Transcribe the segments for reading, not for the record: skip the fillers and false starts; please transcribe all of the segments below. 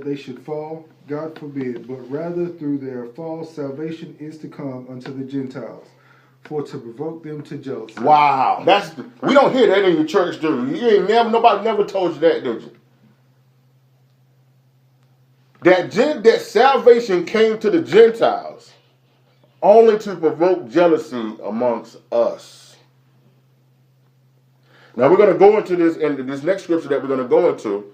they should fall? God forbid, but rather through their fall salvation is to come unto the Gentiles, for to provoke them to jealousy. Wow, we don't hear that in your church, do you? Nobody never told you that, did you? That salvation came to the Gentiles only to provoke jealousy amongst us. Now we're going to go into this next scripture that we're going to go into.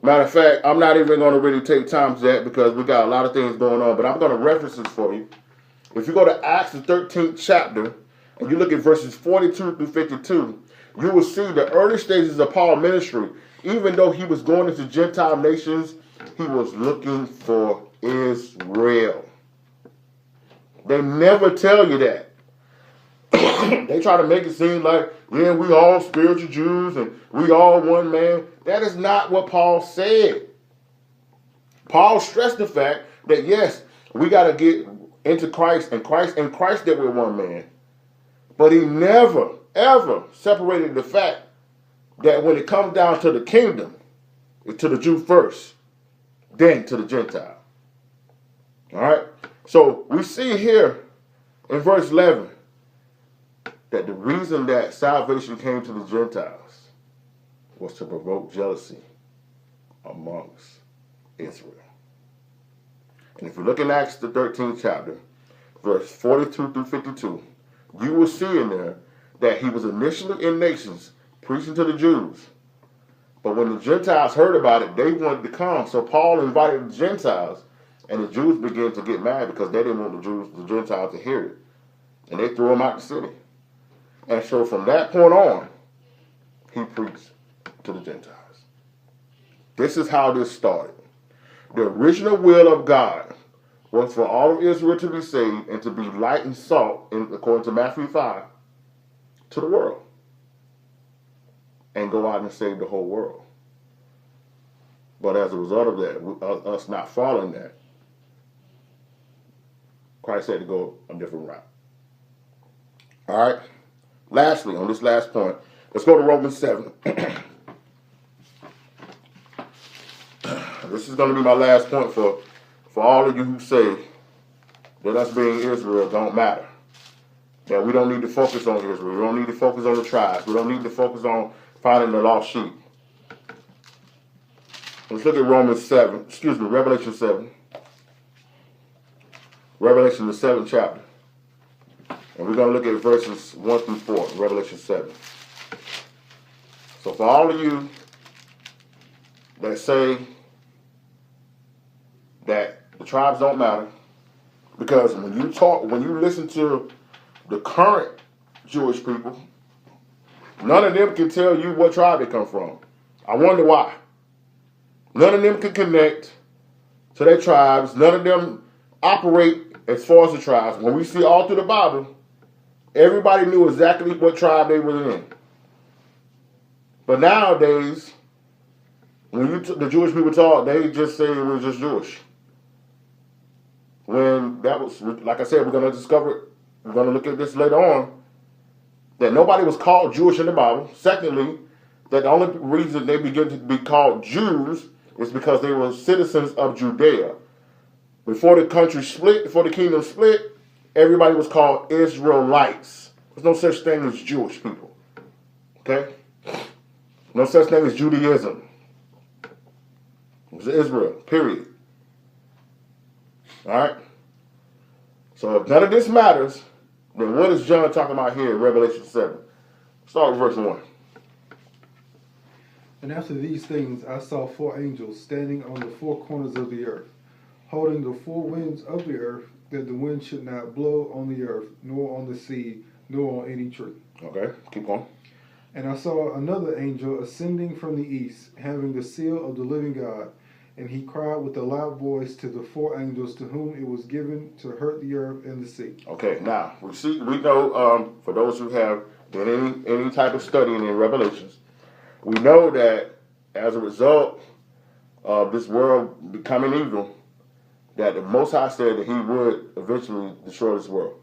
Matter of fact, I'm not even going to really take time to that because we got a lot of things going on, but I'm going to reference this for you. If you go to Acts the 13th chapter and you look at verses 42 through 52, you will see the early stages of Paul's ministry. Even though he was going into Gentile nations, he was looking for Israel. They never tell you that. They try to make it seem like, yeah, we all spiritual Jews and we all one man. That is not what Paul said. Paul stressed the fact that, yes, we got to get into Christ and Christ that we're one man. But he never, ever separated the fact that when it comes down to the kingdom, it's to the Jew first, then to the Gentile. All right? So we see here in verse 11 that the reason that salvation came to the Gentiles was to provoke jealousy amongst Israel. And if you look in Acts the 13th chapter, verse 42 through 52, you will see in there that he was initially in nations preaching to the Jews. But when the Gentiles heard about it, they wanted to come. So Paul invited the Gentiles, and the Jews began to get mad because they didn't want the Gentiles to hear it. And they threw him out the city. And so from that point on, he preached to the Gentiles. This is how this started. The original will of God was for all of Israel to be saved and to be light and salt, according to Matthew 5, to the world. And go out and save the whole world. But as a result of that, us not following that, Christ had to go a different route. All right? Lastly, on this last point, let's go to Romans 7. This is going to be my last point for all of you who say that us being Israel don't matter. That we don't need to focus on Israel. We don't need to focus on the tribes. We don't need to focus on finding the lost sheep. Let's look at Revelation 7. Revelation, the 7th chapter. And we're going to look at verses 1 through 4, Revelation 7. So for all of you that say that the tribes don't matter, because when you listen to the current Jewish people, none of them can tell you what tribe they come from. I wonder why. None of them can connect to their tribes. None of them operate as far as the tribes. When we see all through the Bible, everybody knew exactly what tribe they were in. But nowadays, when the Jewish people talk, they just say it was just Jewish. When that was, like I said, we're going to look at this later on, that nobody was called Jewish in the Bible. Secondly, that the only reason they began to be called Jews is because they were citizens of Judea. Before the country split, before the kingdom split, everybody was called Israelites. There's no such thing as Jewish people. Okay? No such thing as Judaism. It was Israel, period. All right? So if none of this matters, then what is John talking about here in Revelation 7? Start with verse 1. And after these things I saw 4 angels standing on the 4 corners of the earth, holding the 4 winds of the earth, that the wind should not blow on the earth, nor on the sea, nor on any tree. Okay, keep going. And I saw another angel ascending from the east, having the seal of the living God. And he cried with a loud voice to the 4 angels to whom it was given to hurt the earth and the sea. Okay, now, we know, for those who have done any type of studying in Revelations, we know that as a result of this world becoming evil, that the Most High said that he would eventually destroy this world.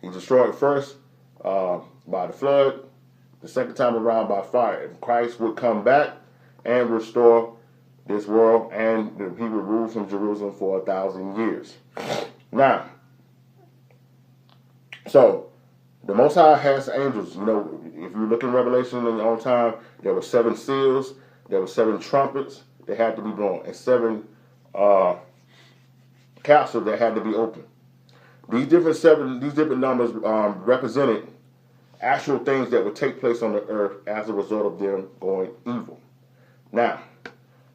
He destroyed it first by the flood, the second time around by fire. And Christ would come back and restore this world, and he would rule from Jerusalem for 1,000 years. Now, so the Most High has angels. You know, if you look in Revelation in your own time, there were 7 seals, there were 7 trumpets that had to be blown, and 7 capsules that had to be opened. These different numbers represented actual things that would take place on the earth as a result of them going evil. Now,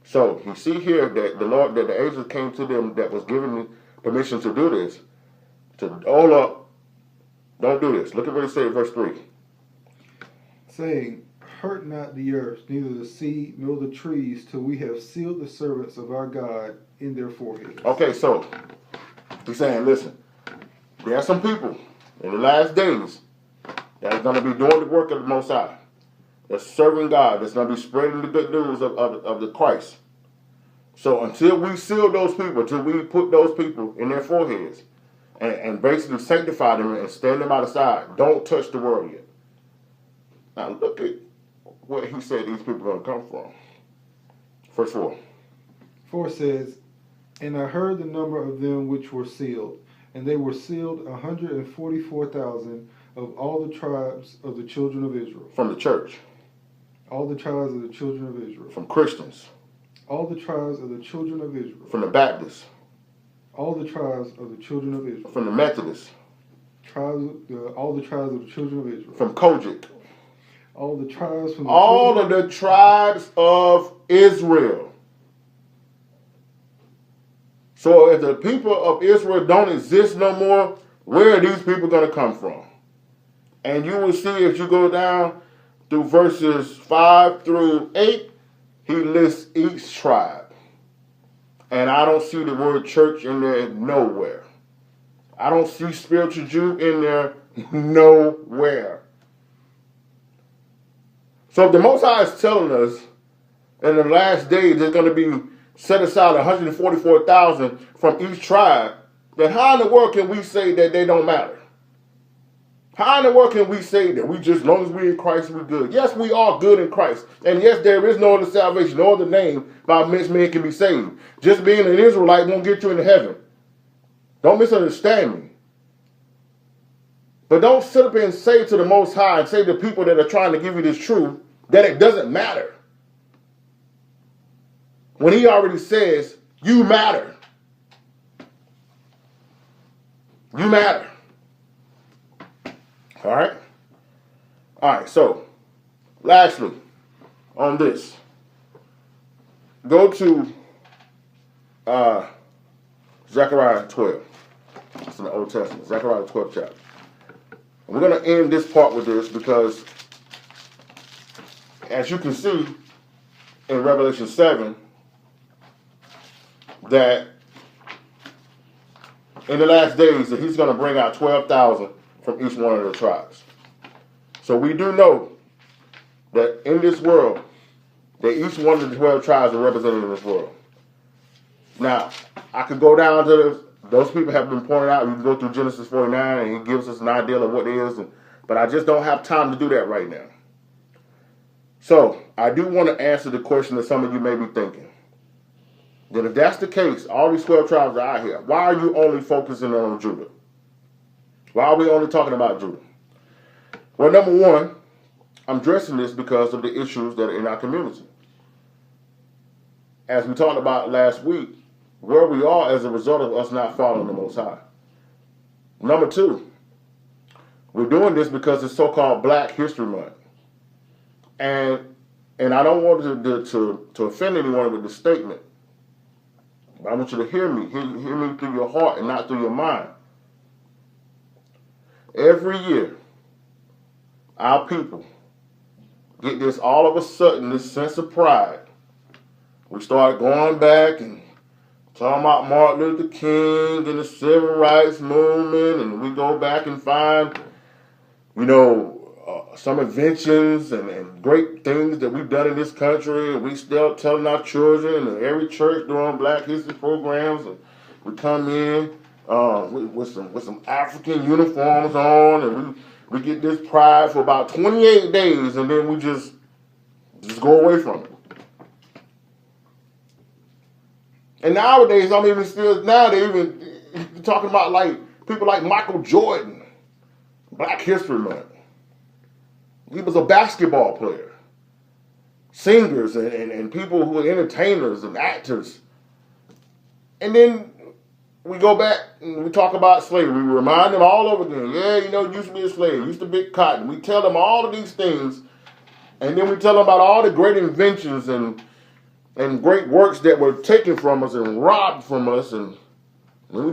so you see here that the angels came to them that was given permission to do this, to hold up, don't do this. Look at what it said in verse 3. Saying, hurt not the earth, neither the sea, nor the trees, till we have sealed the servants of our God in their foreheads. Okay, so he's saying, listen, there are some people in the last days that are going to be doing the work of the Most High, that's serving God, that's going to be spreading the good news of the Christ. So until we seal those people, until we put those people in their foreheads and basically sanctify them and stand them out of sight, don't touch the world yet. Now look at where he said these people are going to come from. Verse 4. 4 says, and I heard the number of them which were sealed, and they were sealed 144,000 of all the tribes of the children of Israel. From the church. All the tribes of the children of Israel. From Christians. All the tribes of the children of Israel. From the Baptists. All the tribes of the children of Israel. From the Methodists. All the tribes of the children of Israel. From Kojic. All the tribes from the all of the tribes of Israel. So if the people of Israel don't exist no more, where are these people going to come from? And you will see if you go down through verses 5 through 8, he lists each tribe. And I don't see the word church in there nowhere. I don't see spiritual Jew in there nowhere. So if the Most High is telling us in the last days there's going to be set aside 144,000 from each tribe, then how in the world can we say that they don't matter? How in the world can we say that we just, as long as we're in Christ, we're good? Yes, we are good in Christ. And yes, there is no other salvation, no other name by which men can be saved. Just being an Israelite won't get you into heaven. Don't misunderstand me. But don't sit up and say to the Most High and say to people that are trying to give you this truth that it doesn't matter. When he already says, you matter. You matter. All right? All right, so, lastly, on this, go to Zechariah 12. It's in the Old Testament, Zechariah 12 chapter. And we're going to end this part with this because, as you can see in Revelation 7, that in the last days that he's going to bring out 12,000 from each one of the tribes. So we do know that in this world, that each one of the 12 tribes are represented in this world. Now, I could go down to those people have been pointed out. You can go through Genesis 49 and he gives us an idea of what it is, but I just don't have time to do that right now. So I do want to answer the question that some of you may be thinking. Then if that's the case, all these 12 tribes are out here. Why are you only focusing on Judah? Why are we only talking about Judah? Well, number one, I'm addressing this because of the issues that are in our community. As we talked about last week, where we are as a result of us not following the Most High. Number two, we're doing this because it's so-called Black History Month. And I don't want to offend anyone with this statement. But I want you to hear me. Hear me through your heart and not through your mind. Every year, our people get this all of a sudden, this sense of pride. We start going back and talking about Martin Luther King and the Civil Rights Movement, and we go back and find, some inventions and great things that we've done in this country, and we still telling our children, and every church doing Black History programs, and we come in with some African uniforms on, and we get this pride for about 28 days, and then we just go away from it. And nowadays, I mean, now they even talking about like people like Michael Jordan, Black History Month. He was a basketball player. Singers and people who are entertainers and actors. And then we go back and we talk about slavery. We remind them all over again. Yeah, you know, used to be a slave. Used to pick cotton. We tell them all of these things. And then we tell them about all the great inventions and great works that were taken from us and robbed from us. And when we